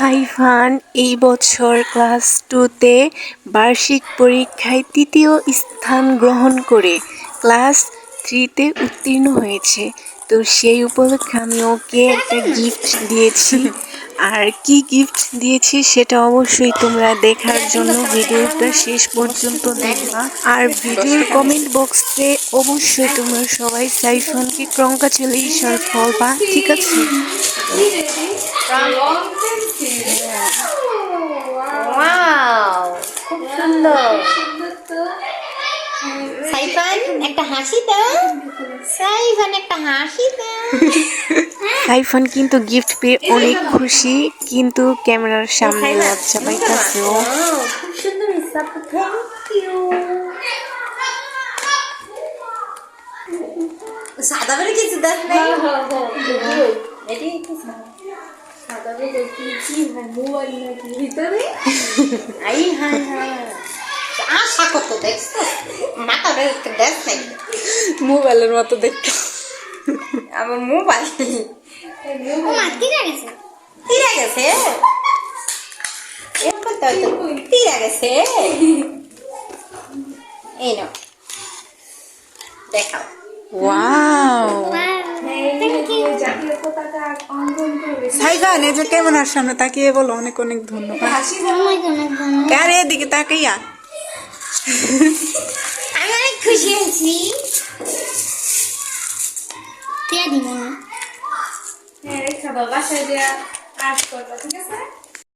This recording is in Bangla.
সাইফান এই বছর ক্লাস 2তে বার্ষিক পরীক্ষায় তৃতীয় স্থান গ্রহণ করে ক্লাস 3তে উত্তীর্ণ হয়েছে। তো সেই উপলক্ষে আমি ওকে একটা গিফট দিয়েছি। আর কি গিফট দিয়েছি সেটা অবশ্যই তোমরা দেখার জন্য ভিডিওটা শেষ পর্যন্ত দেখবা। আর ভিডিওর কমেন্ট বক্সে অবশ্যই তোমরা সবাই সাইফানকে কংগ্রাচুলেশন বলবা, ঠিক আছে? ওয়াও, খুব সুন্দর। সাইফান একটা হাসি দাও। সাইফান একটা হাসি দাও। সাইফান কিন্তু গিফট পেয়ে অনেক খুশি, কিন্তু ক্যামেরার সামনে লজ্জা পাইতাছে ও। খুব সুন্দর হিসাব, থ্যাংক ইউ। সাদা বেড়ে কিছু দেখ নাই। এটি কি সাদা বেড়ে কি মোবাইল নাকি ভিতরে? আই হাই হাই, আশা কত দেখছো মাথাটা দেখ নাই। মোবাইলের মতো দেখতে আমার মোবাইল তিরা গেছে তিরা গেছে। এই নাও দেখাও। ওয়াও, সাইফান এই যে ক্যামেরার সামনে তাকিয়ে বলো অনেক অনেক ধন্যবাদ। আরে এদিকে তাকাইয়া। আমি অনেক খুশি হয়েছি। হ্যাঁ, রেখা বাবা বাসায় দেওয়া কাজ করবা, ঠিক আছে?